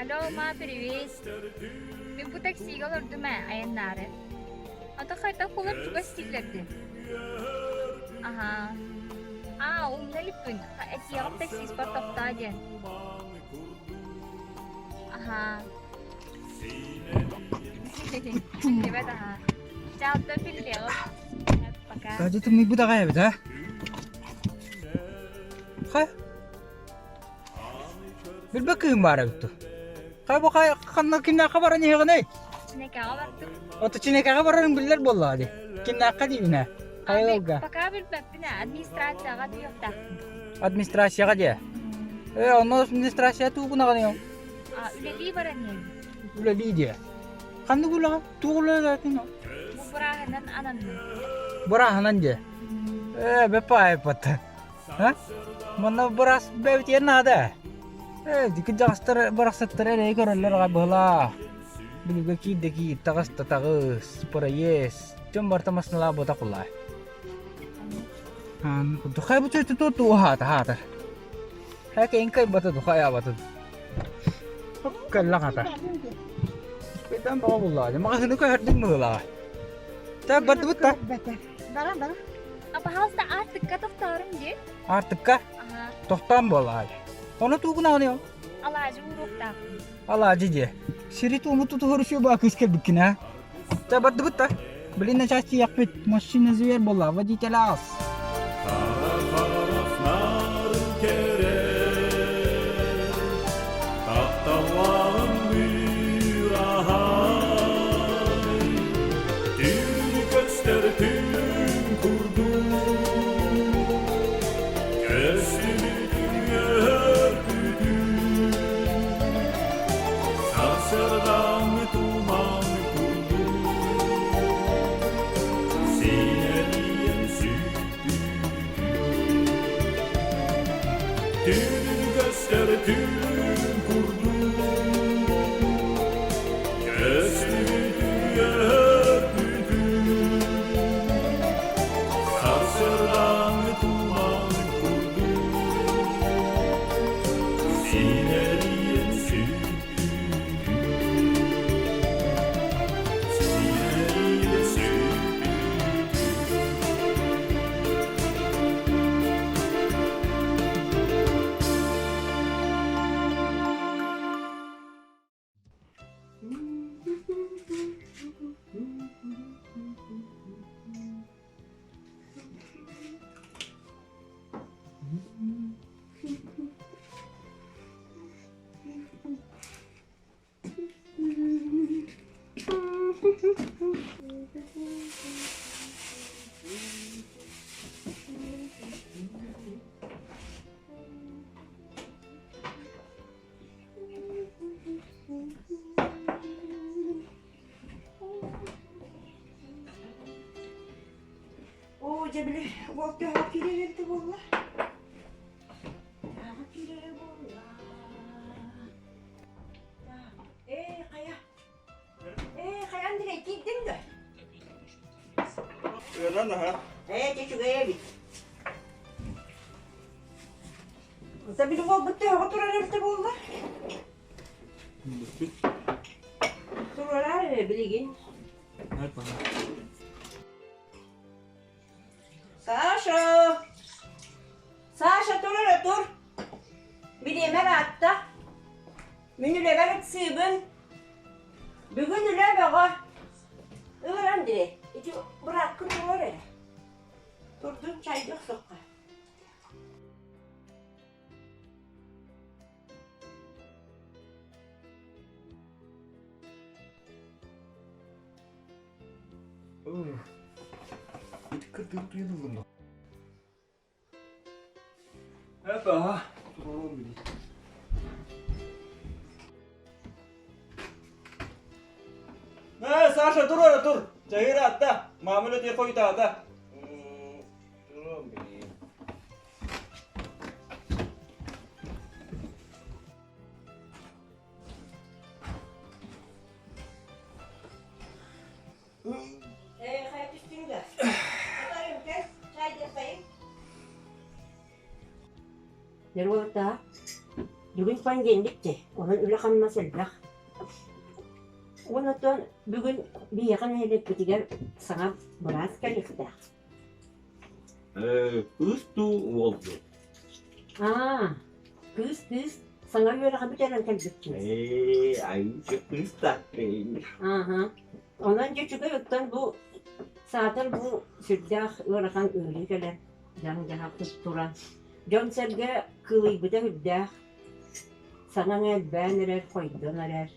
Алло, ма, привет. Мен bu taksiga olurdum ha, ayanları. Ata kayta kular juga stillerdi. Aha. Umda lipun. Etiyap taksi sportopta aja. Aha. Evet, aha. Ciao, da pilih. Пока. Kaje तुम्ही बुधा काय बेटा काय bir bakayım bari bitti काय bu काय kanna kinna kabaran ya ne Ne kabardı? o da çine kabaran biller bolla hadi kinna kadimine काय olga Пока bir baktın administrasiyaga diyor da. administrasiyaga diye onu administrasiya tu buna kanıyor Üleliği var annem. öyle değil diye kandı gula tuğla zaten o Bu burahanın ananın. burahanan diye bepa ayıptı ha mana beras bevtiyen nada dikit jastar beraksatır ne kararlar gabla bilgi ki deki tagas tatagas parayes cuma tamas nala bota kullah han tu khay bucu itu tu hat hay ke ingkai bata tu khay bata kallah kata bedan bawa kullah makasih nu kay harding mula tak betul tak Bana. Apa hasta artık kataftarım diye. artık ka Aha. tohtam bola onu tu kuna ne Alacı urukta. Allah aja siri tu mutu tu harus coba kiskel bikin ha tak betul tak beli nasi yakpit mesin nazir bola wajib telas Cebili vakti hakire verdi valla. Hakire valla. Kaya. Kayan direkt gittin de. Öyle ha Çocuk evi. Cebili vakti hakire verdi valla. Sonra bilgin. Her bana Sasha dur. Bileyim hatta. Minüle verip sığbın. Bugün üle bağa. Öğren dire. İki bırakın öyle. Durdum çay yok sokağa. Kırdık duyulur mu? Apa? Turun bili. Sasha dur. Cahir atta. Mamule telefon kita atta. Turun bili. Hayat üstünde. Tutarım kes. Çay yapayım. Nerede? Bugün pangendikti. Onun öyle kanmasıldak. Ondan bugün bir yakın hedef bitiger sana biraz gelikti. Üstü oldu. Kız sana göre kabitelen kalbittim. Ayrıca kıstaklaymış. Aha. Ondan geçiyor yoktan bu zaten bu sürdah öğreten öyle gelen can turan. Can serge kılıy bu da hüddah. Sana ne beğenirer koydular.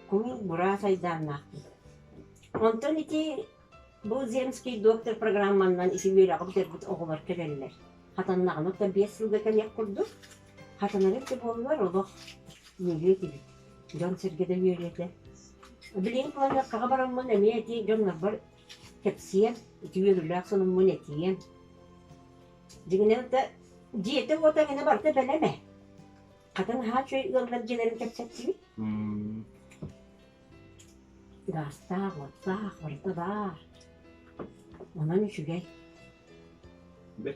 Kul bura saydanlar. Ondan iti bu zemski doktor programından iti bir akıbıdır bu oğullar kelenler. Hatanlarını da 5 yılda kalyak kurdu. Hatanları hep oğullar olur. Yürüyor gibi. Can sergede yürüyordu. Bileyim ki kakabaramın emniyeti canlar var. Tepsiye, iti yürürler sonun etiyen. Dingine de diyete o da yine var da beleme. Kadın her şey yollar cilerin tepsisi. Gasta, orta var. Onun işi gay. Be.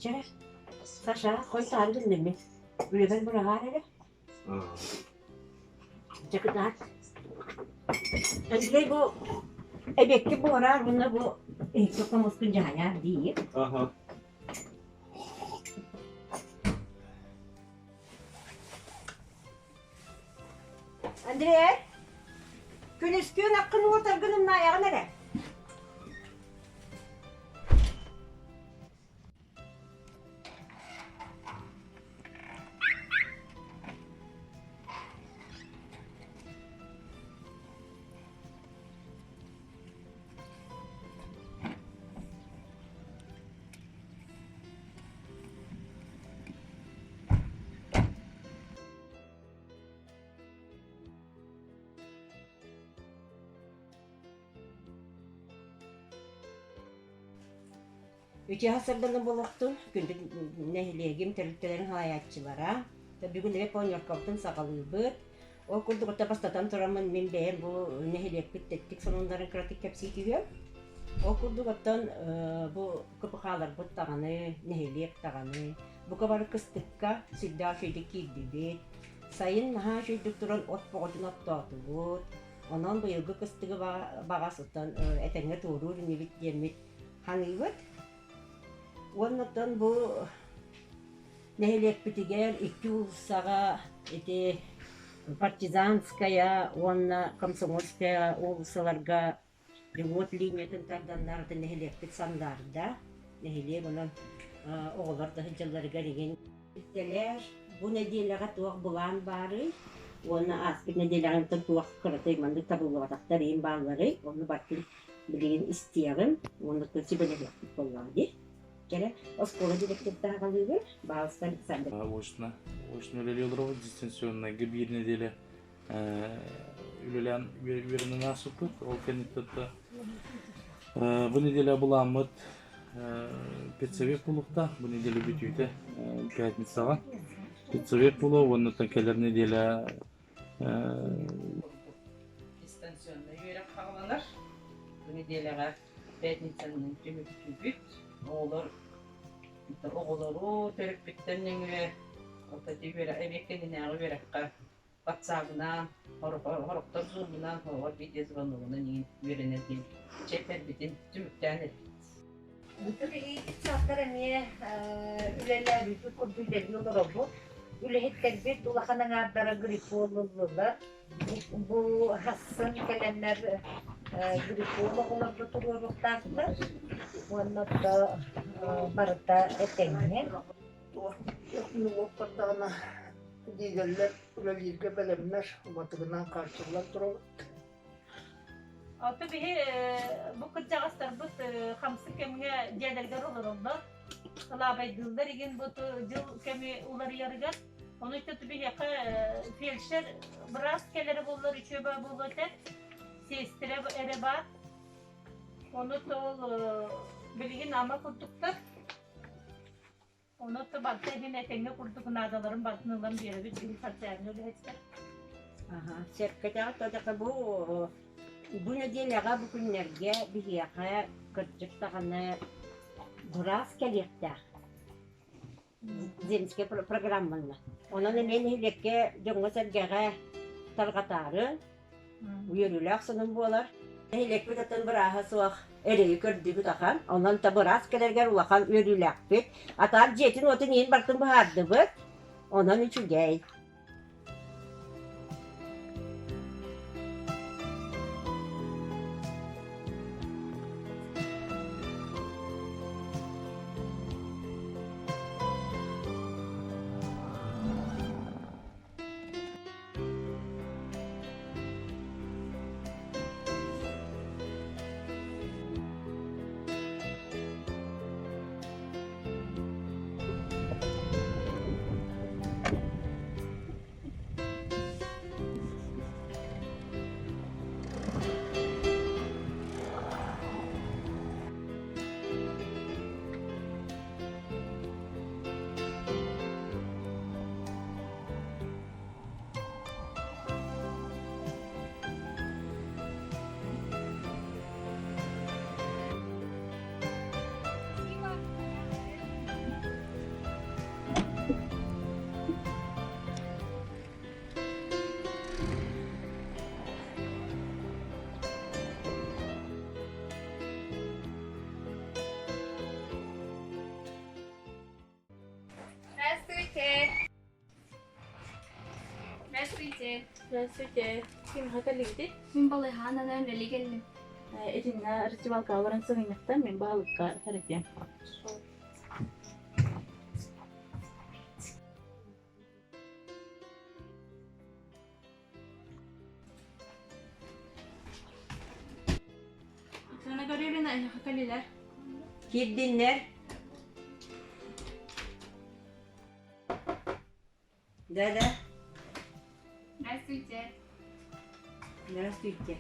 Şöyle. Saşa, koy tarih mi? Böyle ben buraya harere. Cakıt at. Önce bu ebekli bu arar bunda bu çok muskun cahaya değil. Aha. Andre, küniskün hakkını ortargının ayağı nere? Üçü hasırdanı buluktun, gündür nehliyegim terliklerin hayatçılara. Tabi gün hep on yorkaptın sakalı bıt. O kurduk o tapastatan turamın min beğen bu nehliyeg bittettik sonunların kratik hepsi giyiyor. O kurduk otan bu kapıkalar bıt tağını, nehliyeg tağını. Bu kabarı kıstıkka sidda şeyde kildi bit. Sayın ha şeyde turan ot boğdun ot doğdu bıt. Ondan bu yılgı kıstığı bağasıtan etenge tuğrur nivit yemit hangi bıt. Ondan bu nehliyeg bitiger 2 yıl sağa eti partizanskaya, onna komsomolskaya oğuzlarga revot liniyatın tardanlarda nehliyeg bitsanlarda. Nehliyeg onun oğullarda hıcalları garigen. Bitteler bu nediyelaga tuğak bulan bari. Onna aspik nediyelaga tuğak kıratay mandık tabulu vataktarayım bağları. Onu bakın bilgin isteyelim. Onu kılsı böyle yaptık vallahi. Kere oskola direktiften kalıyor. Bazıları sende. Очно өлелелер дистанционныйга бир неделе үлелен вернен асыпыт ол кенеттетте бу неделе буламыт педсовет булукта бу неделе бүтүйте пятницага педсовет булу оннан келер неделе дистанционный үйрек калалар бу неделеге пятницанын түнү бүтүбүт оолор оголору төрөкпүттеннеңе ототибер эбеккенинеагы берекка WhatsApp-ынан хороктор зумунан хор видеозвонугунан үйренетин чепербитин түмүктәнет. Bütün iyi çaktara niye üleler bir kurtulur yollar oldu. Ülehetler bir dolakanın ardara grip olurlar. Bu hassın gelenler grip olurlar tutuyorlar. Ondan da barıda etengen. Yakını vakıtlarına diğerler ülelirge belemler vatıgından karşılar durur. Аты бихи бу кыджагастар бут хамсы кемге жедерге олоролду. Кылабайдылдар иген бут жыл кеми улар ярыган. Onu tutup bir yaka felçler biraz kelleri bulur içöbe bulur tek sestire ereba. Onu tol bilgin ama kurduklar. Onu da baktı yine tenge kurduk nadaların batınılan bir yere bir parçayını öyle ettiler. Aha, serkete bu nedeniyle bu günlerde bir yaka kırcık tağını biraz kelirdi. Zemske programmanla. Onun emen hilekke jonga sergege targatarı uyurulak sonun bolar. Hilek bitatan biraha suaq ereyi kördügü takan. Ondan ta biraz kelerger ulakan uyurulak bit. Atar jetin otun yin bartın bahardı bit. Ondan üçü gey. Здравствуйте. Здравствуйте. Здравствуйте. Kim hakalıydı? Min balıhananın öyle geldim. Edinle ritual kavran sığınlıktan min balıkka hareketiyim. Sana görevli ne hakaliler? Kiddinler. Dede. Здравствуйте. Здравствуйте.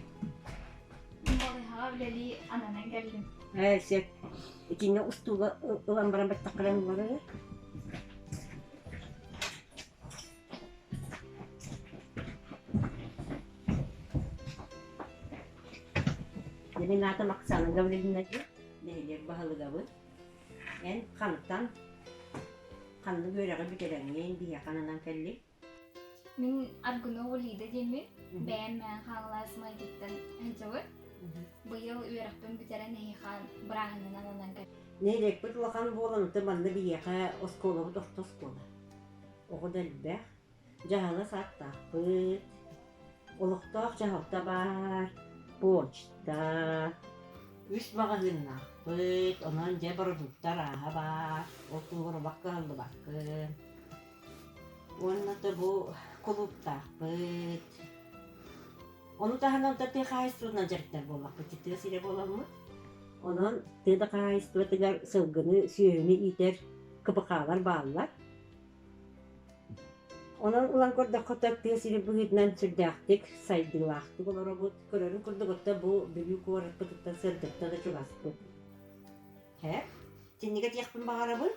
Min balıha öyle ananan geldim. Evet. İçinde ustuğu ılan bana bir takılan var. Jadi nata maksana gawin lagi. Nehir bahalı gawin. En kanıttan kanlı göre bir kerengen diye kananan kelli. Min arguno walida jemi. Ben xalasma gittin hajawat. Bu yıl üyeraktan biteren nehihan bırahanın ananan geldim. Nehir bir lakan bolan temanlı bir yaka oskola bu doktor oskola. O da be. Jahala satta. Pıt. Oluktak jahalta var. Poçta. Üst magazinna. Pıt. Ondan je produktar aha var. Otur bakkaldı bakın. Ondan da bu kulüpta. Pıt. Onu da hanım da tekayısına cerkler bolak. Pıtıtığı sile bolan mı? Onun tığda kayısına tıgar sılgını, süyünü iter. Kıpıkalar bağlar. Onun ulan kurda kotak tesiri büyüdünden sürdüğük, saydığılaktı. Olara bu körörün kurda kotta bu büyük olarak pıtıkta sırdıkta da çok astı. He? Tinniket yakpın bağıra bu.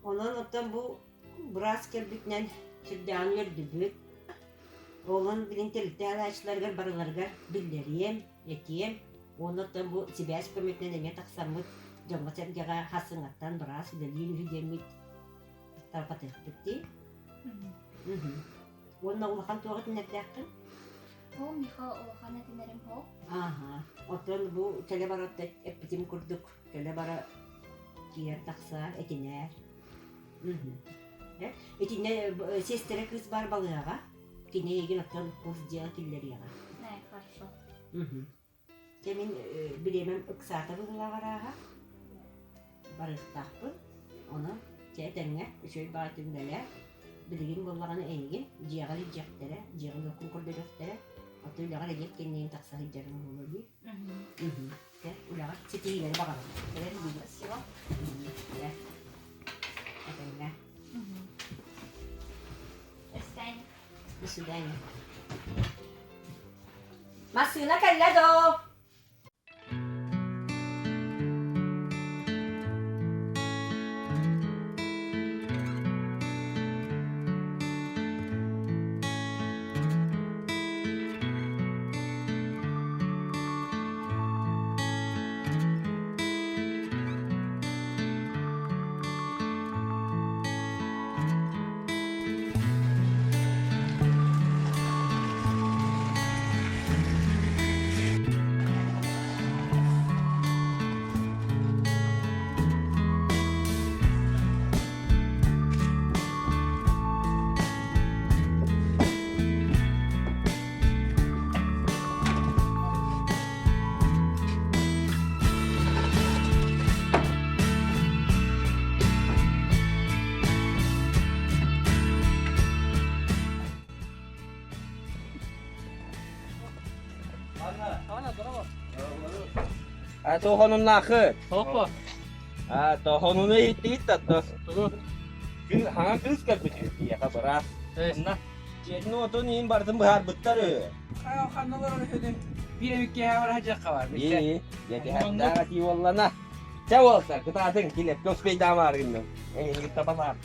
Onun ottan bu biraz kelbikten sürdüğün yerdüdü. Oğlan bilintelikte alaçlargar, barılargar, billeriyem, etiyem. Onun ottan bu sibiyas kömekten eme taksamıt. Jonga sergega hasıngattan biraz ilerliyin hüdemit. Tarpatık bitti. Onun ulakan tuğat nerede? O miha o kana tinerim ho. Aha. Otan bu telebaratta epitim kurduk. Telebara kiyer taksa etiner. Etine sestere kız var balığa. Kine yegin otan kuzca killeri yağa. Ne хорошо. Temin bilemem ıksata balığa var aha. Barık takpı. Onu çetenge şöyle batımdalar. Bilgin bollagana engin, jiyagali jaktere, jiyagali okun korda jaktere, atau ulaga lagi kini taksa hijaran bulu ya, ulaga siti hijaran bakal, kalian juga Спасибо. ya, apa enggak, Растянь. sudah ini, masuklah kalian do. Tohonun nakı. Hoppa. Tohonunu hitti tattı. Tugu. Hangi kız kalbiti ya kabara. Enna. Jedin otun in bardım bahar bittarı. Kanallar onu ödüm. Bir emik var hacak var. İyi. Jadi hatta ki wallana. Cawalsa kita adeng kilep kos sepeda marin. Kita pasar.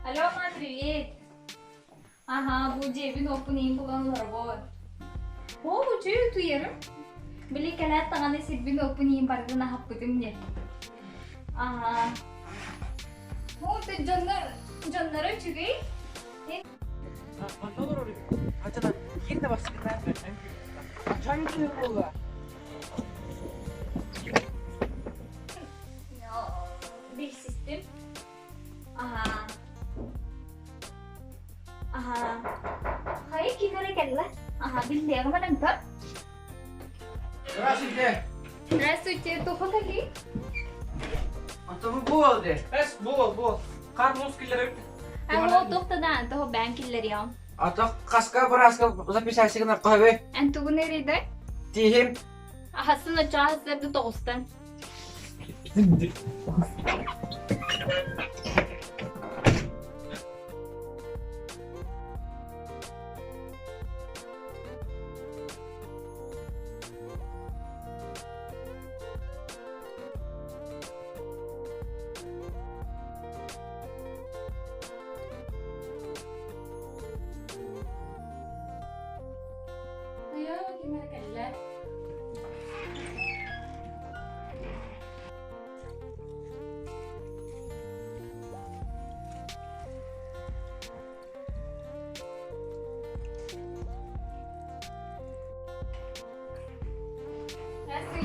Алло, мам, привет. Ага, bu cebin opening kullanılır bu. Bu cuyu tuyarım. Beli kalat tanganı sibin opening parkına happutum diye. Aha. Bu da canları çünkü. Kanallar onu. Hacalar. Yine bak sıkıntı. Çay içiyor bu. Bir sistem. Aha. Aha. Hayır kimlere geldiler? Aha, bildiğin ama ne kadar? Здравствуйте. Здравствуйте, туфа кали? Ата bu oldu. Es bu. Karnımız killeri. Ага, тоқтадан, toho банкиллер яам. Ата kaska baraska записайся на kahve. Антугу нереде? Tihim. Ахасына чаһасларды тоғыстан. Ayo, gimana kalian?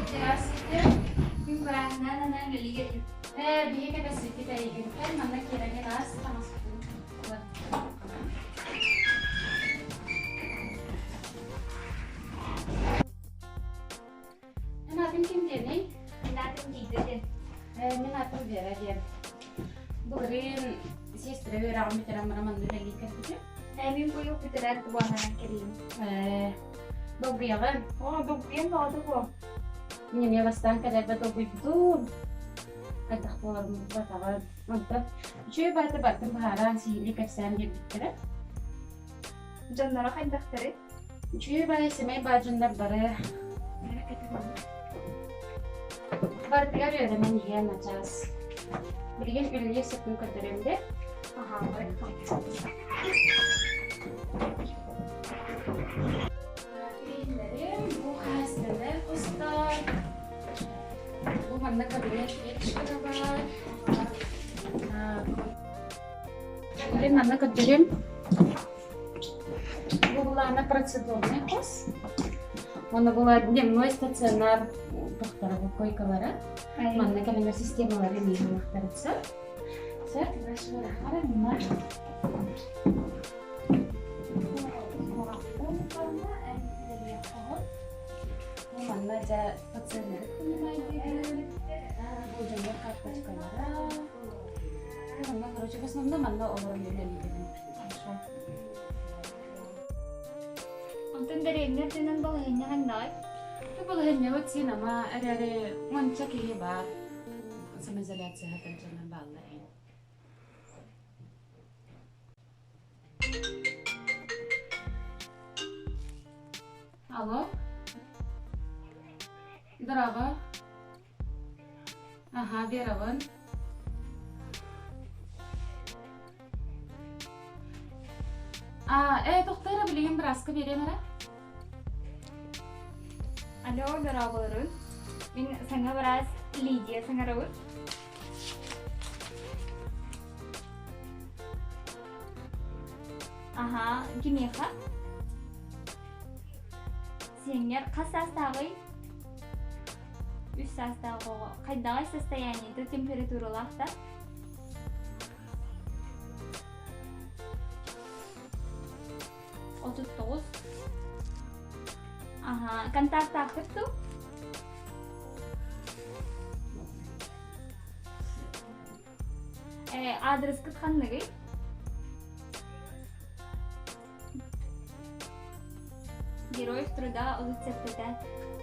Здравствуйте. Гимбарана нана галига. Биге бес kita ingin kan mana kira-kira sama sepuluh. Natin kim diyeni? Natin gidelim. Min atın vera diye. Bugün sestre vera amit ramraman nüleli kırpıcı. Min po yung pitiran ko na ng kirim. Dobriyagan. Dobyan ba ito po? Yine yavastan kadar da dobri budur. Kadak po var mı batagan. Manta. Şöyle batı baharan sihirli kapsan diye bittire. Canlara kayo daktari? Şöyle bana semay bacınlar bara. Bartiga öğremen yiyen açacağız. Bilgin ülüye sıkın kadarımda. Aha, evet. Ürünlerim bu hastaneler kustar. Bu bana kabinет yetişkili var. Ürün bana kadarım. Bu bulana процедурный кос. Оны була дневной стационар доктора койкалары. Манна калемер системалары мыймактарытса. Сэр, ваша рахара мына. Манна жа пациенттер күнүмайды. Bu жөндөр карточкалары. Манна короче в основном манна олорун белелейди. Ang tindarin tinan balahin niya kanday. Kebalahan niya wag sinama are wancak ba sa mazalat sa hatan siya ng balahin. Алло? Здраво. Ага, Верован. Доктора bileyim biraz vereyim ara. Alo, narabarın? Min sana biraz Lydia sana rawur. Aha, gini ha? Senior kasas tawai. Üsas tawo. Kadang состояние itu temperatura lahta. Otuz dokuz. Aha, kantar takip tuh. Adres kıtkanlığı. Героев труда улучшатта.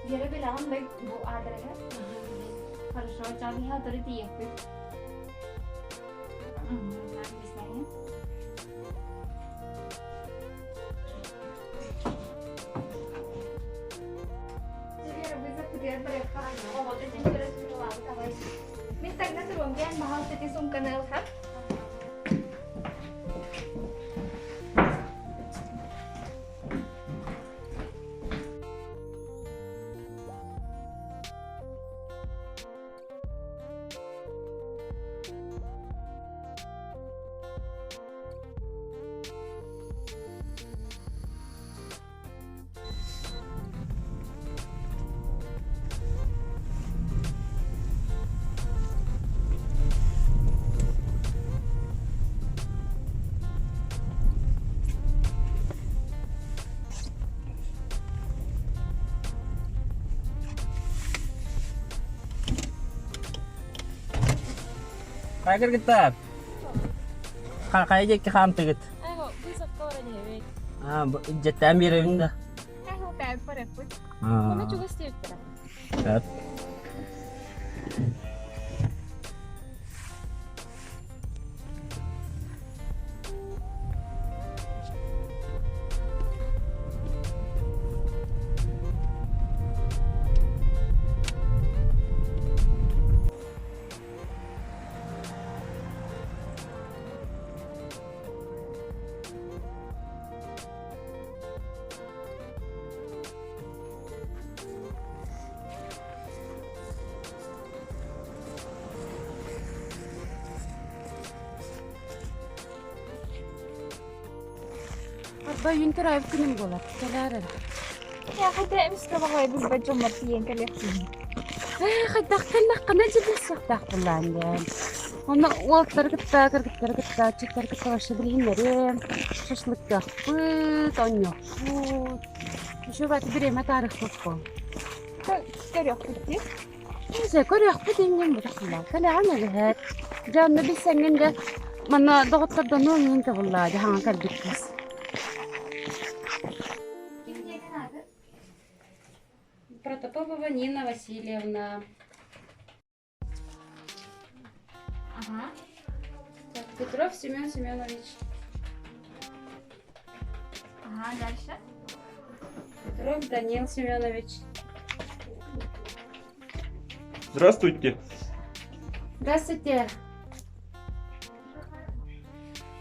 Герой белаган бай бу адрега. Хорошо, чаби ха тори тиеппи. Как бисмайын? Jadi bisa kuliah mereka. Oh, mau jadi terus keluar kawai. Minta nak turun dia mahal tadi sungkan elhat. Kayak kita. Kayak jadi kam tiket. Ayo, bisa kau aja wek. Jatah mirip dah. Ayo, kayak apa repot? Ah. Mana juga setiap kita. Kat. Abba yuntur ayıp günüm bolar. Keler. Ya, hadi emsi bakay bir bacım var diyen kalıyorsun. Xaddaqtan laqana jibis xaddaqlan. Onu walklar gitta, çıklar gitta başladı bilinlerim. Şaşlık yapıt, on yok. Şu batı bir eme tarih tutku. Görüyor kutu. Neyse görüyor bu dingin bu dakla. Kale ana lihat. Canlı bir senin de bana doğutlardan oyun da vallahi hangi kalbikmiş. Протопопова Нина Васильевна. Aha. Так, Петров Семен Семенович. Aha, дальше. Петров Данил Семенович. Здравствуйте. Здравствуйте.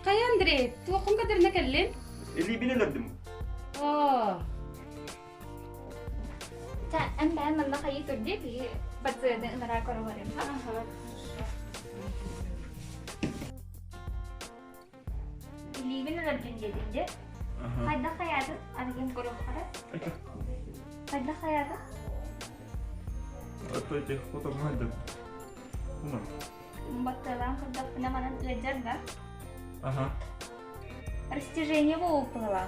Кай Андрей, ты окун кадерне келлин? Eli bilelerdim. О, Ben bana kayıt ödedi bir batırdı merak ediyorum. ага. Livi ne yaptın dedince? Kayda hayatı arayayım kurum kara. Kayda hayatı. Стойте, кто там надо? Batalan kayda penamanan lejar da. Ага. Растяжение выпало.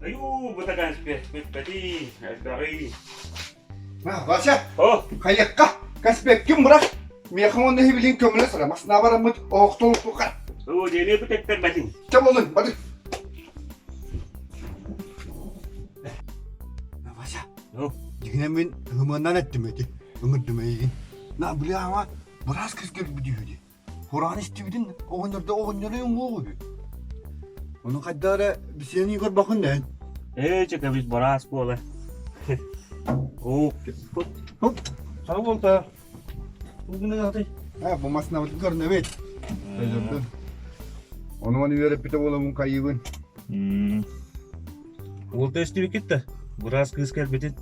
Ayo, butakan peti, dari. Başa. Oh, Kayakka. Kaspek kim bırak? Meyhan onu hibilin kömüle sıra. Masna baramut. Oğuktoluk tukar. oh jadi petek terbatin. Çabuk olun. Hadi. Başa. Oh, Yine ben hımandan ettim öyle. Ömürdüm iyi. Ne biliyor ama biraz kız gibi bir diyordu. Kur'an istiyordun. Oğunlarda yok gibi. Onun kadar bir seni gör bakın ne? cakap bis boras bola. Oh, Hop. Sağ ol da. Bugün ne yaptın? Ha bu masna bakın görün evet. Tezirdi. Onu bana verip bir de oğlumun kaybın. Ол тесті кетті. Біраз кыз келбетін.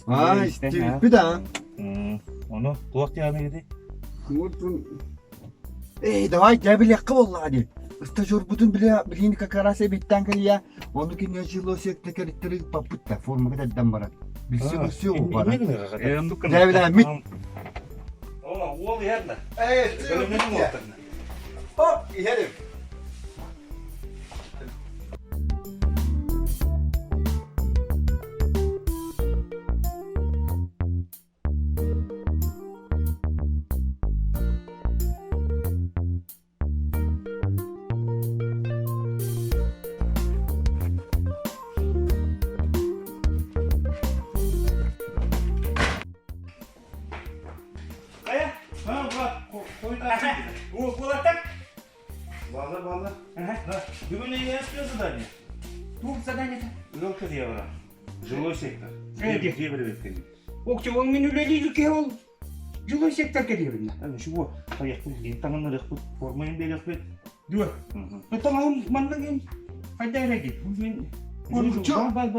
Ha işte bir daha. Onu kulak yanına gidi. Давай я бile yakı vallahi. Stajyer bütün bile bilini kakarası bitten ki ya. Onu ki ne jilo sekte kerittiri paputta forma kadar dambarat. Bilse o var. Ne bileyim mit. Ол yerinde. Evet. Hop yerim. Kaya? Ha bak. Koyda. Bu kulaktan. Vallahi. Bugün ne yapıyorsun da ne? Bu zadание. Yok diye var. Жилой сектор. Evet. Diye bir verin. Okçu ol men üleli ki ol. Жилой сектор керевин. Hani şu bu. Kayak bu. Tanganı rıkıp formayın bir rıkıp. Dur. Tamam mandan hayda git. Bugün Okçu. Var.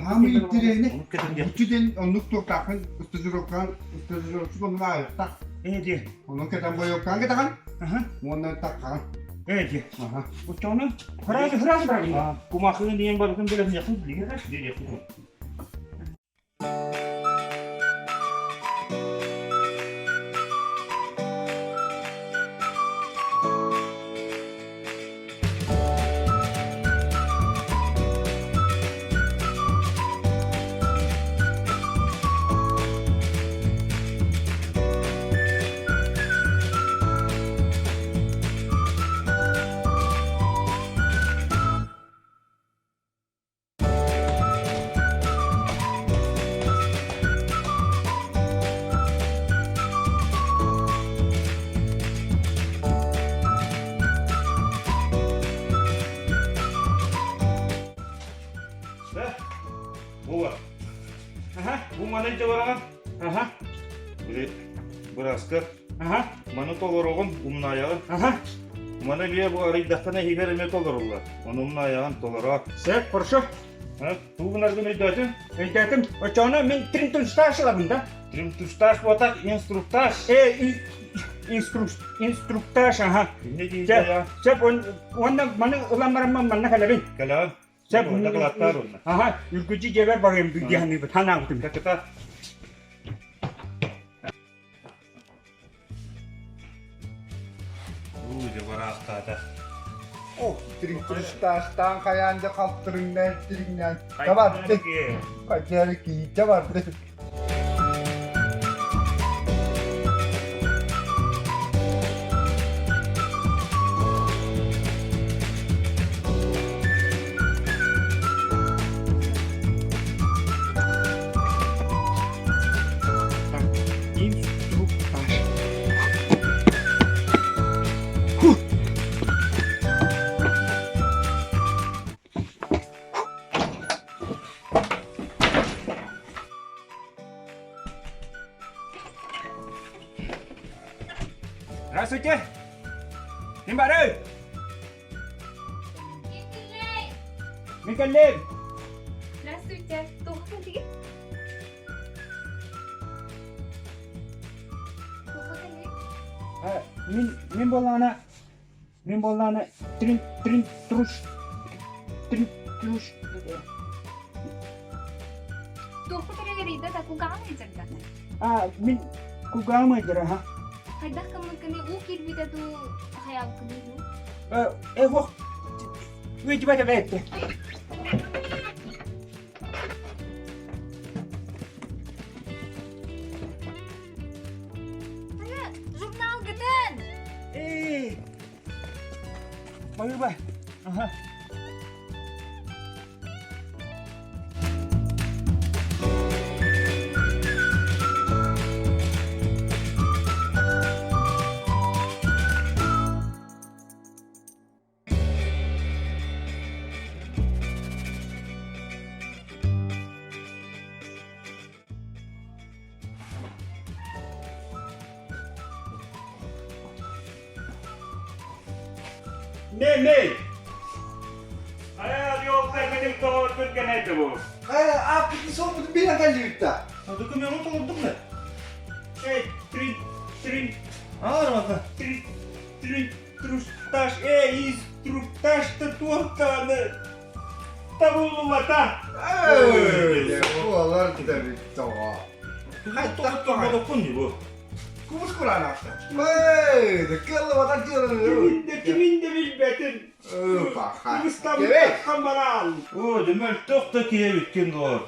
Hamı ittireni. Onu kedim Bütçeden onluk toktakın stajyeroktan onu ayakta. evet. Onun keten boyoktan gitakan. Aha. Ondan takkan. Evet. Aha. Okçunu hıraz bırakın. Kumakın diyen barkın biraz yakın. Diye yakın. Bu var. Aha. Bu mana jawaragan. Aha. Biraz kır. Aha. Mana tolorogun umna ayağın. Aha. Mana liye bu arıydakana hiberime tolorurlar. Onu umna ayağın tolora. Sen korşu. Ha, bu bunlardan ne diyordun? Dedim. Okçunu men trinton stajla bunda. Trim tuştaş batak instruktaş. Instruktaj aha. Ne diyeyim ya? Sen onda bana ulanmaramam bana kalabin. Kalan. Sen bunu bunu kalatlar onlar. aha. Ülkücü ceber bakayım dünyayı tanı aldım. Kakata. Jawara aktada. Oh, trinton kayanda kaptırından tirinden. Tamam. Kaçarı ki tamam. Здравствуйте. Нимбары. Микаллем. Здравствуйте. Тухали. Min bolana trin truş. Тухали герида да куган ичерда. Min kugama jara ha. Hayda kamu kani ukir bida tu hayal kani tu. Wo. Wait baca bete. Jurnal geden. Bayu ba. Aha. Ne? Ay yok benim doğru Türkiye neydi bu? Abi bir sohbeti bir dakika yürütta. Dokumentu oldum mu? Trin. Ağır bakın. Trin. Trustaş. Trustaş da tuğantanı. Tavullu vatan. Öyle. Bu olur da bir tamam. Hatta tuğanı kundi bu. Kumus Kur'an hasta. Böyle. Kıllı vatan diyorlar. Kimin de bilmetin. Bak. İstanbul'da kameral. O demek tokta kiye bitkin doğru.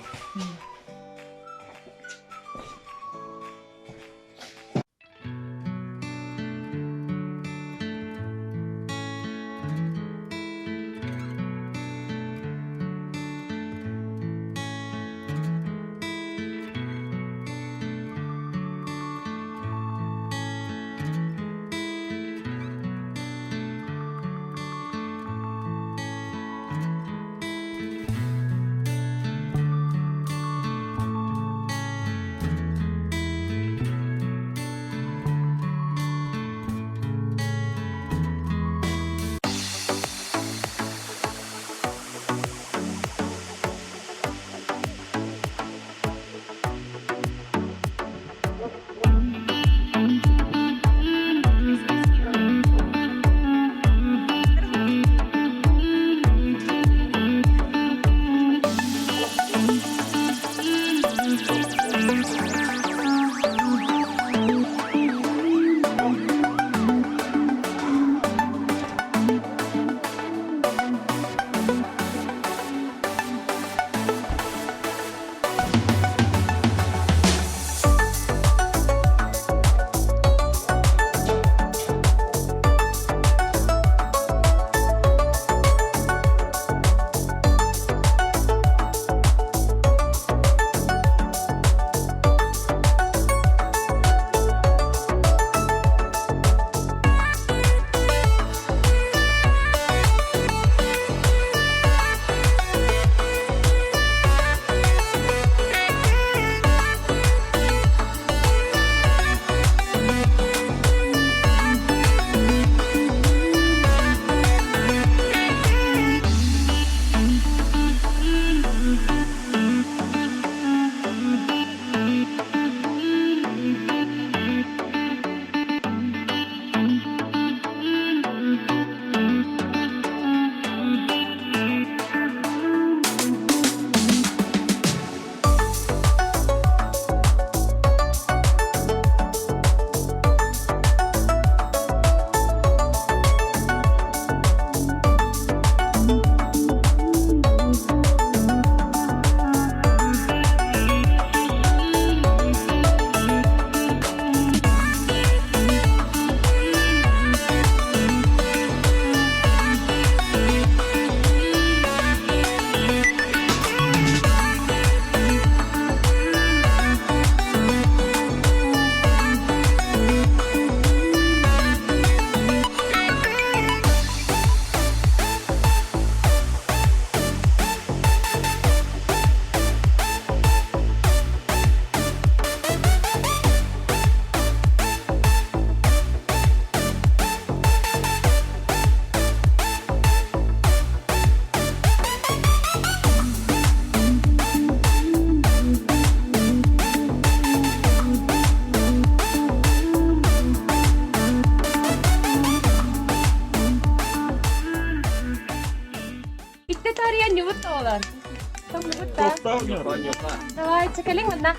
Давай, цикалin mo na.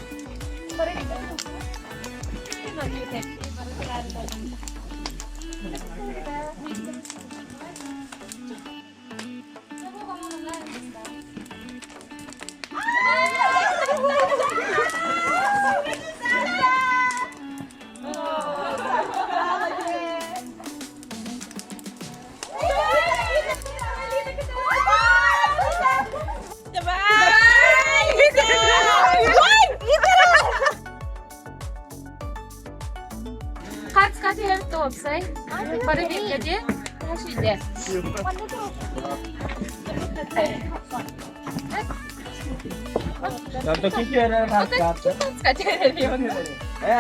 Kaç evde olsay, para bekledi, her şeyde. Tanto chi era Kaç veriyor?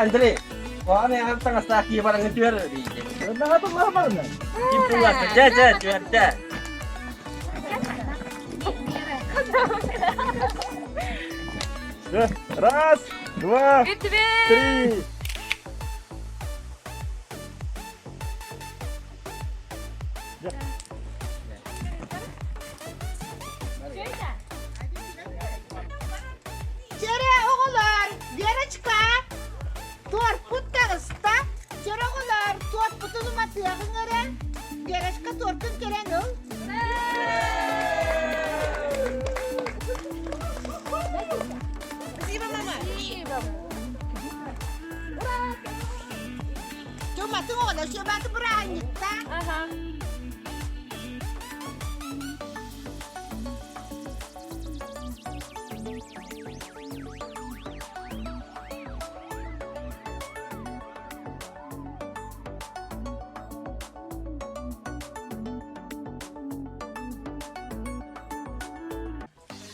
Andrea, Bana yang tengah sakit barang ngejual di. Nah, apa lama nih? Kimpu lah saja jual dah. Раз, два, Bitti. три. Cere oğullar, yere çıkar. Torput da ısta. Cere oğullar, torputunu matıyakın öğren. Yere çıkar torput gelen ol. Спасибо, мама. Cuma tunggu, udah siapa tuh berani, tak?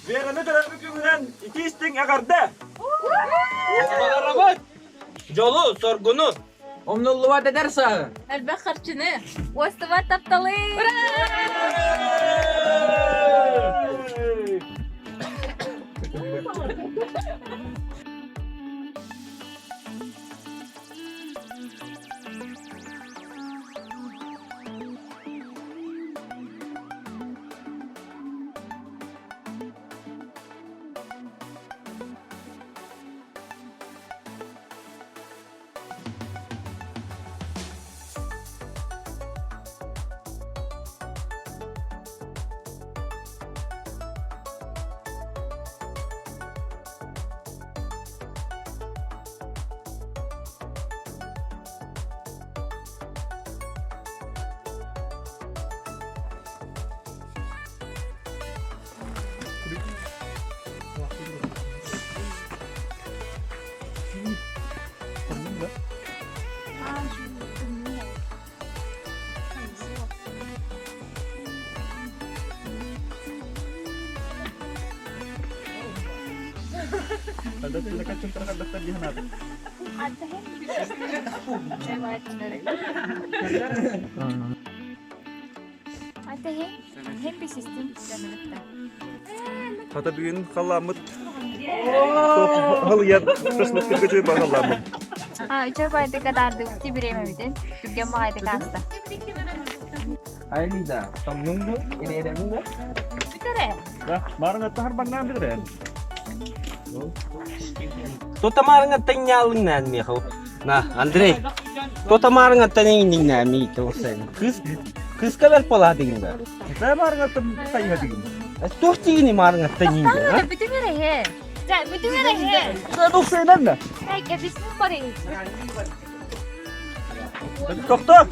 Verene kadar bükümden iki isting agarda. Rabot. Jolu sorgunu. Omnul luar dersa. البخرجنة واستوى تبطلين. Ada tidak kacung terhadap tagihan natin. Hatta hem bir sistem planlamakta. Hatta bugün kalamut. Halıya tasmak kırgıcı bağlamut. Ha, 3 ayda kadar da usti birememedin. Dükkan ayda kasta. Ayo dah. Tomnung tu. Ini ada mungkin. Bir kere. Dah, marang at harban na bidren. Tota marang at tanyalin na mi ako. Nah, Andre. Tota marang at taningin na mi ito sen. Kız kadar paladin da. Saya marang at tayo hadin. Tuhti ini marang at taningin da. Sana bütün yere he. Sen bütün yere he. Saya dok senan na. Hey, gebisini parayı. Doktor.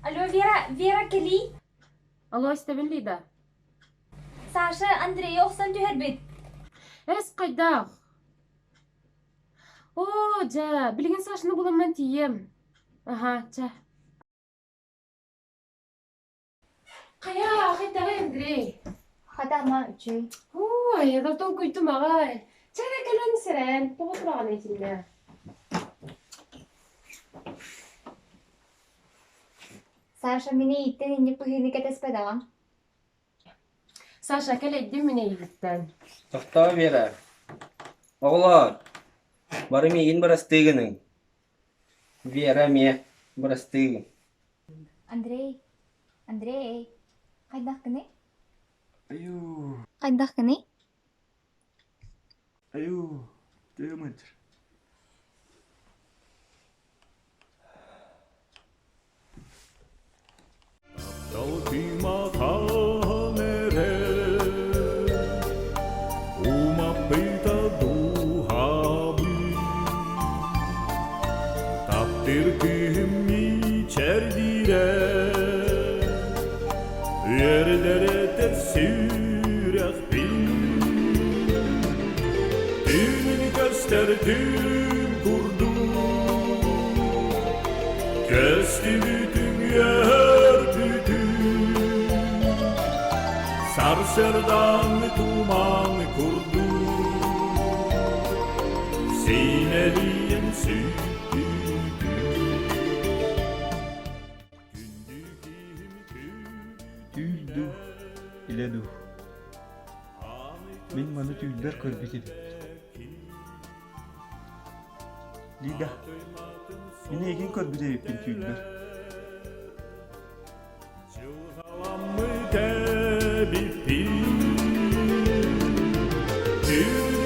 Alo Vera Kelly. Алло, istebin Lida. Sasha Andrei yoksan tüherbit. Es kayda. Oo, ja, bilgin saçını bulamam tiyem. Aha, ja. Kaya, kayda Andrei. Hadi ama üçü. Oo, ya da to kuytu magay. Çare kalan siren, to kurağın içinde. Sasha meni itten indik bu hini ketespedi ağam. Sasha keleydi mine yigitten. Toxta bera. Oğlan. Barım yiyin barastığının. Vera me barastığın. Andrei. Kaydak kene? Ayo, Kaydak kene? ayo. Dövmedir. Yerlere sürek Dün gösterdim kurdum Kesti bütün yer bütün Sarsırdan tuman kurdum Sineliğin sütü Tüldü. İle dur. Ben bana tüldür körbetim. Lida. Beni egin körbetim ben tüldür.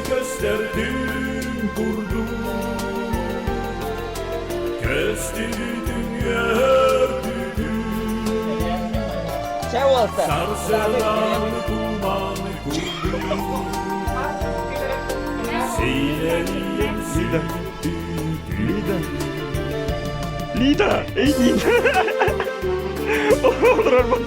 Gösterdim kurdum Kesti dünya düdüm Sarsılan duman kurdum Sineliyim Lida. Lida. Lida. Ey Lida. Olur bak.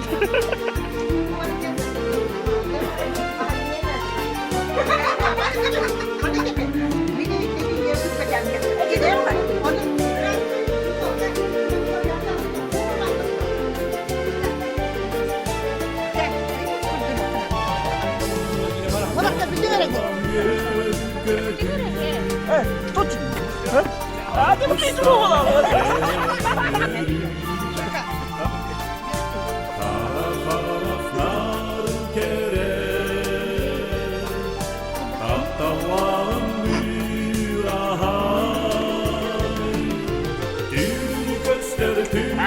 Gösterdim